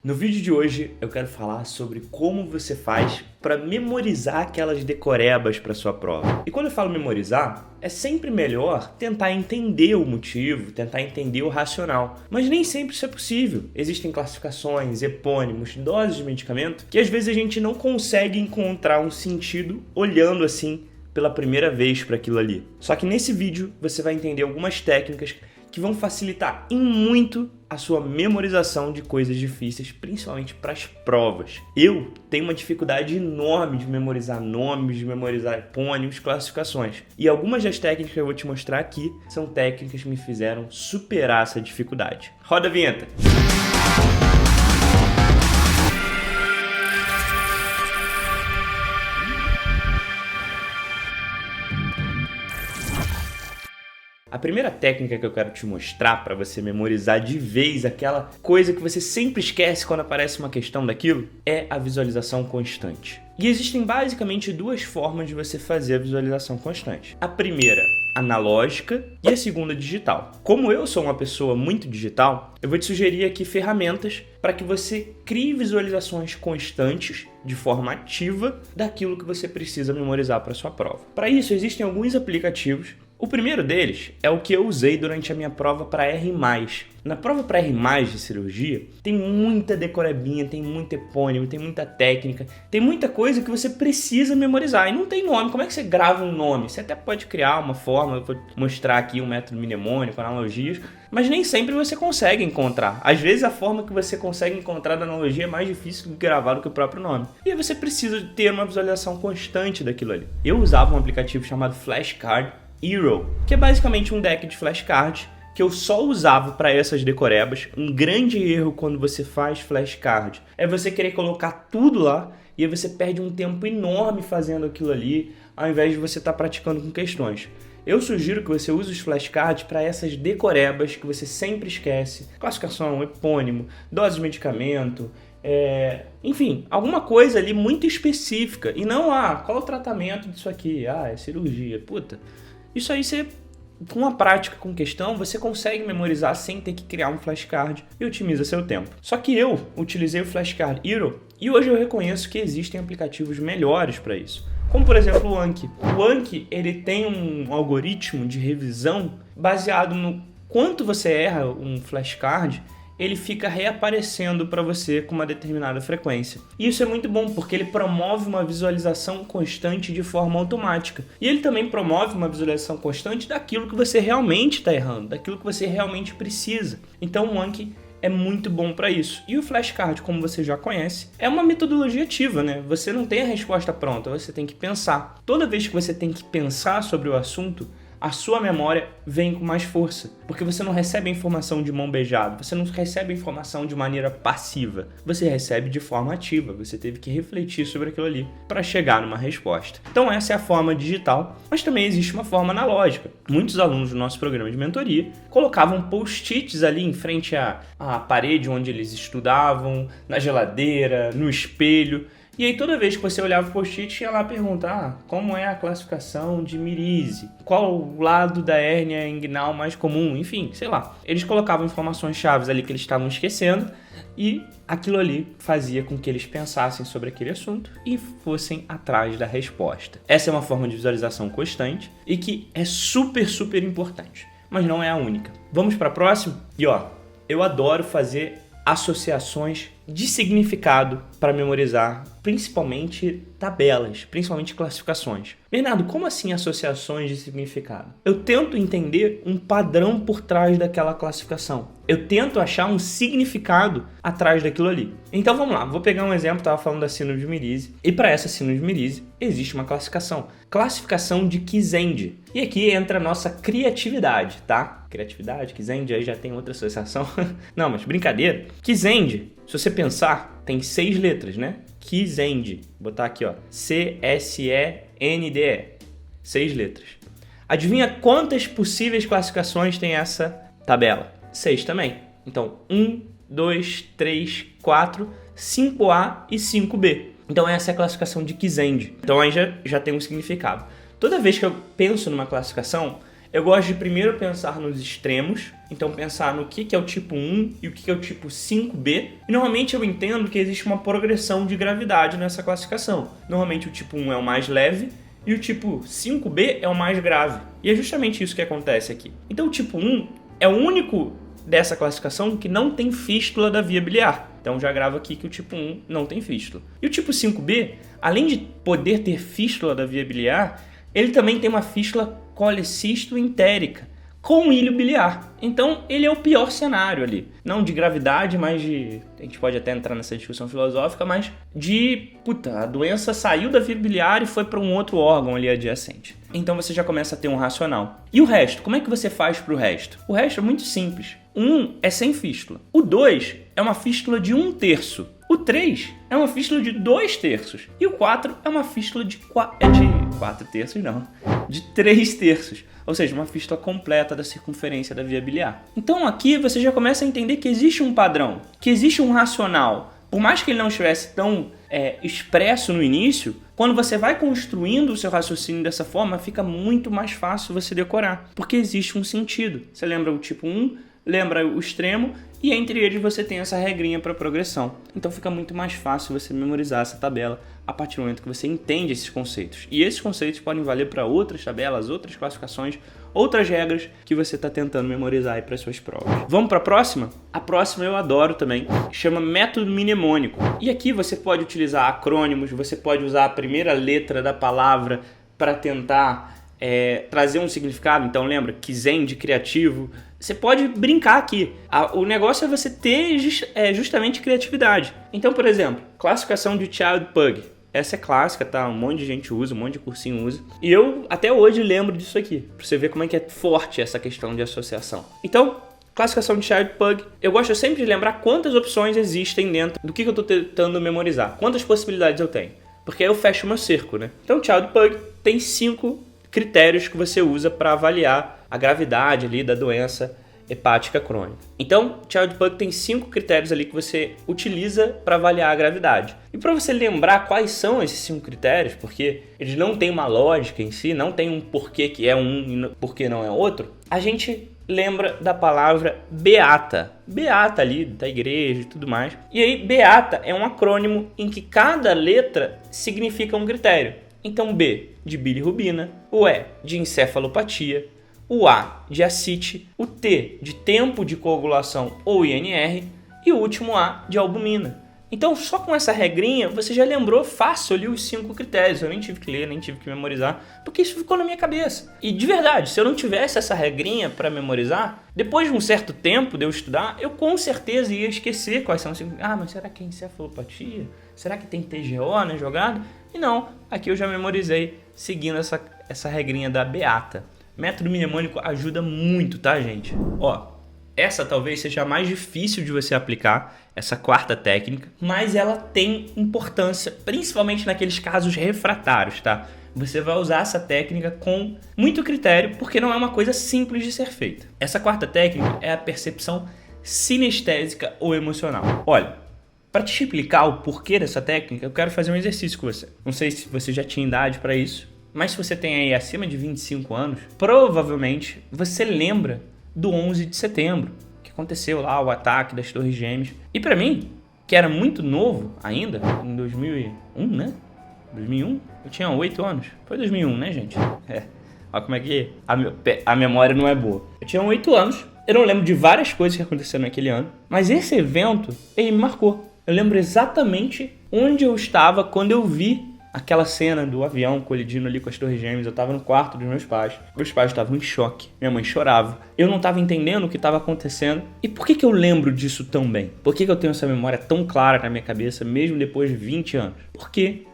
No vídeo de hoje eu quero falar sobre como você faz para memorizar aquelas decorebas para sua prova. E quando eu falo memorizar, é sempre melhor tentar entender o motivo, tentar entender o racional. Mas nem sempre isso é possível. Existem classificações, epônimos, doses de medicamento que às vezes a gente não consegue encontrar um sentido olhando assim pela primeira vez para aquilo ali. Só que nesse vídeo você vai entender algumas técnicas que vão facilitar em muito a sua memorização de coisas difíceis, principalmente para as provas. Eu tenho uma dificuldade enorme de memorizar nomes, de memorizar epônimos, classificações. E algumas das técnicas que eu vou te mostrar aqui são técnicas que me fizeram superar essa dificuldade. Roda a vinheta! A primeira técnica que eu quero te mostrar para você memorizar de vez aquela coisa que você sempre esquece quando aparece uma questão daquilo é a visualização constante. E existem basicamente duas formas de você fazer a visualização constante. A primeira, analógica, e a segunda, digital. Como eu sou uma pessoa muito digital, eu vou te sugerir aqui ferramentas para que você crie visualizações constantes de forma ativa daquilo que você precisa memorizar para sua prova. Para isso, existem alguns aplicativos. O primeiro deles é o que eu usei durante a minha prova para R+. Na prova para R+, de cirurgia, tem muita decorebinha, tem muito epônimo, tem muita técnica, tem muita coisa que você precisa memorizar. E não tem nome. Como é que você grava um nome? Você até pode criar uma forma, eu vou mostrar aqui um método mnemônico, analogias, mas nem sempre você consegue encontrar. Às vezes a forma que você consegue encontrar da analogia é mais difícil de gravar do que o próprio nome. E aí você precisa ter uma visualização constante daquilo ali. Eu usava um aplicativo chamado Flashcard Hero, que é basicamente um deck de flashcards que eu só usava para essas decorebas. Um grande erro quando você faz flashcard é você querer colocar tudo lá e aí você perde um tempo enorme fazendo aquilo ali, ao invés de você estar praticando com questões. Eu sugiro que você use os flashcards para essas decorebas que você sempre esquece. Classificação, epônimo, dose de medicamento, enfim, alguma coisa ali muito específica. E não, qual é o tratamento disso aqui? É cirurgia. Puta, isso aí você, com a prática, com questão, você consegue memorizar sem ter que criar um flashcard e otimiza seu tempo. Só que eu utilizei o Flashcard Hero e hoje eu reconheço que existem aplicativos melhores para isso. Como, por exemplo, o Anki. O Anki, ele tem um algoritmo de revisão baseado no quanto você erra um flashcard, ele fica reaparecendo para você com uma determinada frequência. E isso é muito bom, porque ele promove uma visualização constante de forma automática. E ele também promove uma visualização constante daquilo que você realmente está errando, daquilo que você realmente precisa. Então o Anki é muito bom para isso. E o flashcard, como você já conhece, é uma metodologia ativa, né? Você não tem a resposta pronta, você tem que pensar. Toda vez que você tem que pensar sobre o assunto, a sua memória vem com mais força, porque você não recebe a informação de mão beijada, você não recebe a informação de maneira passiva, você recebe de forma ativa, você teve que refletir sobre aquilo ali para chegar numa resposta. Então essa é a forma digital, mas também existe uma forma analógica. Muitos alunos do nosso programa de mentoria colocavam post-its ali em frente à parede onde eles estudavam, na geladeira, no espelho. E aí toda vez que você olhava o post-it, ia lá perguntar como é a classificação de mirise, qual o lado da hérnia inguinal mais comum, enfim, sei lá. Eles colocavam informações chaves ali que eles estavam esquecendo e aquilo ali fazia com que eles pensassem sobre aquele assunto e fossem atrás da resposta. Essa é uma forma de visualização constante e que é super, super importante, mas não é a única. Vamos para a próxima? E eu adoro fazer associações de significado para memorizar, principalmente tabelas, principalmente classificações. Bernardo, como assim associações de significado? Eu tento entender um padrão por trás daquela classificação. Eu tento achar um significado atrás daquilo ali. Então vamos lá, vou pegar um exemplo, estava falando da síndrome de Mirise, e para essa síndrome de Mirise existe uma classificação. Classificação de Kizendi. E aqui entra a nossa criatividade, tá? Criatividade, Kizendi, aí já tem outra associação. Não, mas brincadeira. Kizendi, se você pensar, tem 6 letras, né? Kizendi. Vou botar aqui, C-S-E-N-D-E. 6 letras. Adivinha quantas possíveis classificações tem essa tabela? 6 também. Então, 1, 2, 3, 4, 5A e 5B. Então essa é a classificação de Kizendi. Então aí já tem um significado. Toda vez que eu penso numa classificação, eu gosto de primeiro pensar nos extremos, então pensar no que é o tipo 1 e o que é o tipo 5B. E normalmente eu entendo que existe uma progressão de gravidade nessa classificação. Normalmente o tipo 1 é o mais leve e o tipo 5B é o mais grave. E é justamente isso que acontece aqui. Então o tipo 1 é o único dessa classificação que não tem fístula da via biliar. Então já gravo aqui que o tipo 1 não tem fístula. E o tipo 5B, além de poder ter fístula da via biliar, ele também tem uma fístula colecisto-entérica com ilho biliar. Então ele é o pior cenário ali. Não de gravidade, mas de... A gente pode até entrar nessa discussão filosófica, mas de... a doença saiu da via biliar e foi para um outro órgão ali adjacente. Então você já começa a ter um racional. E o resto? Como é que você faz para o resto? O resto é muito simples. O 1 é sem fístula. O 2 é uma fístula de 1/3. O 3 é uma fístula de 2/3. E o 4 é uma fístula de 4/3 não. De 3/3. Ou seja, uma fístula completa da circunferência da via biliar. Então aqui você já começa a entender que existe um padrão, que existe um racional. Por mais que ele não estivesse tão expresso no início, quando você vai construindo o seu raciocínio dessa forma, fica muito mais fácil você decorar. Porque existe um sentido. Você lembra o tipo 1, lembra o extremo, e entre eles você tem essa regrinha para progressão. Então fica muito mais fácil você memorizar essa tabela a partir do momento que você entende esses conceitos. E esses conceitos podem valer para outras tabelas, outras classificações, outras regras que você está tentando memorizar aí para suas provas. Vamos para a próxima? A próxima eu adoro também, chama método mnemônico. E aqui você pode utilizar acrônimos, você pode usar a primeira letra da palavra para tentar trazer um significado. Então lembra, Kizen de criativo. Você pode brincar aqui. O negócio é você ter justamente criatividade. Então, por exemplo, classificação de Child Pug. Essa é clássica, tá? Um monte de gente usa, um monte de cursinho usa. E eu até hoje lembro disso aqui, pra você ver como é que é forte essa questão de associação. Então, classificação de Child Pug. Eu gosto sempre de lembrar quantas opções existem dentro do que eu tô tentando memorizar. Quantas possibilidades eu tenho. Porque aí eu fecho o meu cerco, né? Então, Child Pug tem 5 critérios que você usa para avaliar a gravidade ali da doença hepática crônica. Então, Child Pug tem 5 critérios ali que você utiliza para avaliar a gravidade. E para você lembrar quais são esses 5 critérios, porque eles não têm uma lógica em si, não tem um porquê que é um e porquê não é outro, a gente lembra da palavra beata. Beata ali, da igreja e tudo mais. E aí, beata é um acrônimo em que cada letra significa um critério. Então, B de bilirrubina, o E de encefalopatia, o A de ascite, o T de tempo de coagulação ou INR e o último A de albumina. Então, só com essa regrinha, você já lembrou fácil ali os 5 critérios. Eu nem tive que ler, nem tive que memorizar, porque isso ficou na minha cabeça. E de verdade, se eu não tivesse essa regrinha para memorizar, depois de um certo tempo de eu estudar, eu com certeza ia esquecer quais são os 5. Mas será que é encefalopatia? Será que tem TGO na jogada? E não, aqui eu já memorizei seguindo essa regrinha da beata. Método mnemônico ajuda muito, tá, gente? Essa talvez seja a mais difícil de você aplicar, essa quarta técnica, mas ela tem importância, principalmente naqueles casos refratários, tá? Você vai usar essa técnica com muito critério, porque não é uma coisa simples de ser feita. Essa quarta técnica é a percepção sinestésica ou emocional. Olha, para te explicar o porquê dessa técnica, eu quero fazer um exercício com você. Não sei se você já tinha idade para isso, mas se você tem aí acima de 25 anos, provavelmente você lembra do 11 de setembro, que aconteceu lá o ataque das Torres Gêmeas. E pra mim, que era muito novo ainda, em 2001, né? 2001? Eu tinha 8 anos. Foi 2001, né, gente? Olha como é que a memória não é boa. Eu tinha 8 anos, eu não lembro de várias coisas que aconteceram naquele ano, mas esse evento, ele me marcou. Eu lembro exatamente onde eu estava quando eu vi aquela cena do avião colidindo ali com as Torres Gêmeas. Eu tava no quarto dos meus pais. Meus pais estavam em choque. Minha mãe chorava. Eu não tava entendendo o que estava acontecendo. E por que eu lembro disso tão bem? Por que eu tenho essa memória tão clara na minha cabeça, mesmo depois de 20 anos? Porque,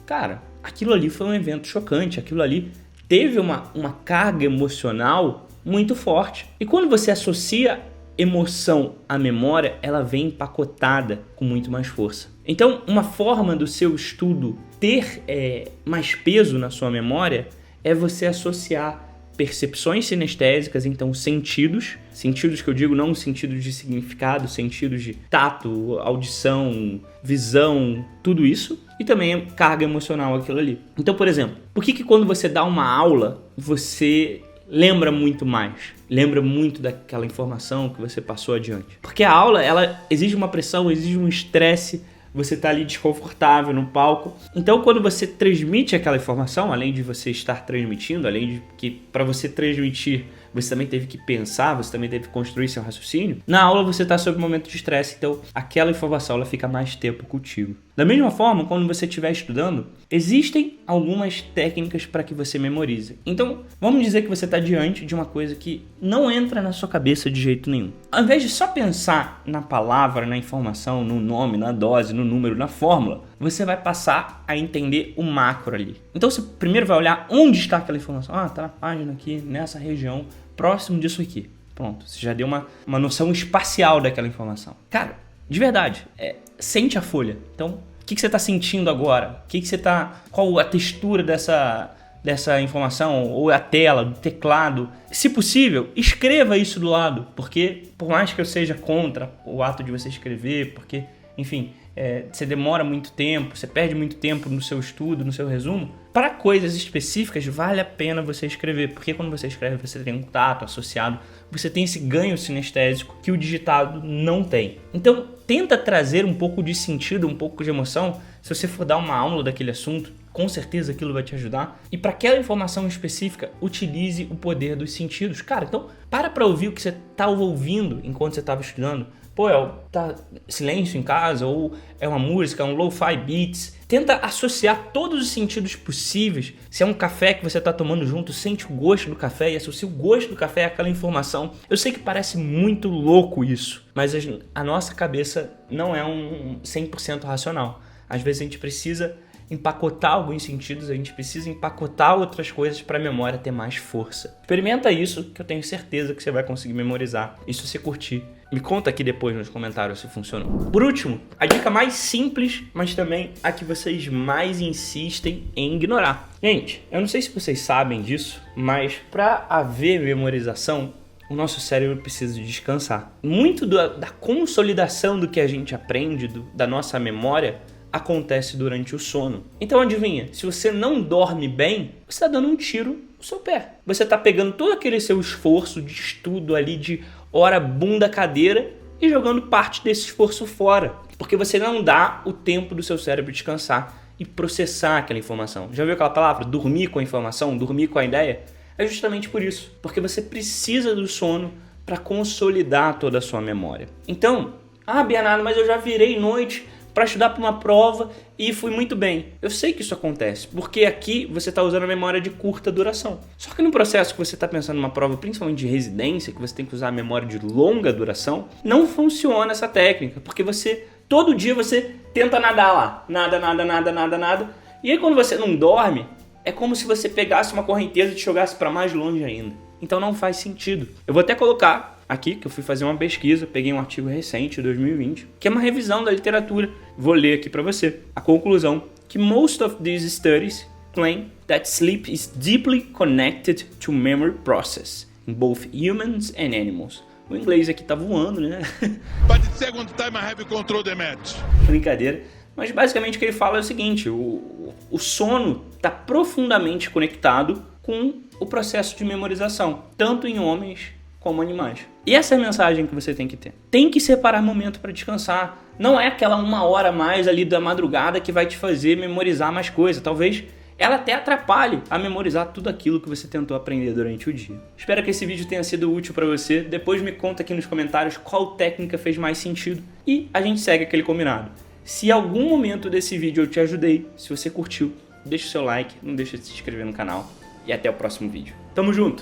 cara, aquilo ali foi um evento chocante. Aquilo ali teve uma carga emocional muito forte. E quando você associa emoção à memória, ela vem empacotada com muito mais força. Então, uma forma do seu estudo ter mais peso na sua memória é você associar percepções sinestésicas, então sentidos que eu digo não sentidos de significado, sentidos de tato, audição, visão, tudo isso, e também carga emocional aquilo ali. Então, por exemplo, por que quando você dá uma aula, você lembra muito mais, lembra muito daquela informação que você passou adiante. Porque a aula, ela exige uma pressão, exige um estresse, você tá ali desconfortável no palco. Então, quando você transmite aquela informação, além de você estar transmitindo, além de que para você transmitir, você também teve que pensar, você também teve que construir seu raciocínio, na aula você está sob um momento de estresse, então aquela informação ela fica mais tempo contigo. Da mesma forma, quando você estiver estudando, existem algumas técnicas para que você memorize. Então, vamos dizer que você está diante de uma coisa que não entra na sua cabeça de jeito nenhum. Ao invés de só pensar na palavra, na informação, no nome, na dose, no número, na fórmula, você vai passar a entender o macro ali. Então, você primeiro vai olhar onde está aquela informação. Ah, tá na página aqui, nessa região, próximo disso aqui. Pronto, você já deu uma noção espacial daquela informação. Cara, de verdade, sente a folha. Então, o que você está sentindo agora? Qual a textura dessa informação? Ou a tela, do teclado? Se possível, escreva isso do lado. Porque, por mais que eu seja contra o ato de você escrever, porque, enfim, você demora muito tempo, você perde muito tempo no seu estudo, no seu resumo, para coisas específicas vale a pena você escrever, porque quando você escreve você tem um tato associado, você tem esse ganho sinestésico que o digitado não tem. Então tenta trazer um pouco de sentido, um pouco de emoção. Se você for dar uma aula daquele assunto, com certeza aquilo vai te ajudar. E para aquela informação específica, utilize o poder dos sentidos. Cara, então para ouvir o que você está ouvindo enquanto você estava estudando. Pô, tá silêncio em casa, ou é uma música, é um lo-fi beats. Tenta associar todos os sentidos possíveis. Se é um café que você está tomando junto, sente o gosto do café e associa o gosto do café àquela informação. Eu sei que parece muito louco isso, mas a nossa cabeça não é um 100% racional. Às vezes a gente precisa empacotar alguns sentidos, a gente precisa empacotar outras coisas para a memória ter mais força. Experimenta isso, que eu tenho certeza que você vai conseguir memorizar. E se você curtir, me conta aqui depois nos comentários se funcionou. Por último, a dica mais simples, mas também a que vocês mais insistem em ignorar. Gente, eu não sei se vocês sabem disso, mas para haver memorização, o nosso cérebro precisa descansar. Muito da consolidação do que a gente aprende, da nossa memória, acontece durante o sono. Então adivinha, se você não dorme bem, você está dando um tiro no seu pé. Você está pegando todo aquele seu esforço de estudo ali, de hora bunda cadeira, e jogando parte desse esforço fora. Porque você não dá o tempo do seu cérebro descansar e processar aquela informação. Já viu aquela palavra? Dormir com a informação, dormir com a ideia? É justamente por isso. Porque você precisa do sono para consolidar toda a sua memória. Então, Bernardo, mas eu já virei noite para estudar para uma prova e fui muito bem. Eu sei que isso acontece, porque aqui você está usando a memória de curta duração. Só que no processo que você está pensando numa prova, principalmente de residência, que você tem que usar a memória de longa duração, não funciona essa técnica, porque todo dia você tenta nadar lá. Nada. E aí quando você não dorme, é como se você pegasse uma correnteza e te jogasse para mais longe ainda. Então não faz sentido. Eu vou até colocar aqui que eu fui fazer uma pesquisa, peguei um artigo recente, de 2020, que é uma revisão da literatura. Vou ler aqui para você. A conclusão, que most of these studies claim that sleep is deeply connected to memory process in both humans and animals. O inglês aqui tá voando, né? But the second time I have control the match. Brincadeira. Mas basicamente o que ele fala é o seguinte, o sono está profundamente conectado com o processo de memorização, tanto em homens como animais. E essa é a mensagem que você tem que ter. Tem que separar momento para descansar. Não é aquela 1 hora a mais ali da madrugada que vai te fazer memorizar mais coisa. Talvez ela até atrapalhe a memorizar tudo aquilo que você tentou aprender durante o dia. Espero que esse vídeo tenha sido útil para você. Depois me conta aqui nos comentários qual técnica fez mais sentido e a gente segue aquele combinado. Se em algum momento desse vídeo eu te ajudei, se você curtiu, deixa o seu like, não deixa de se inscrever no canal e até o próximo vídeo. Tamo junto!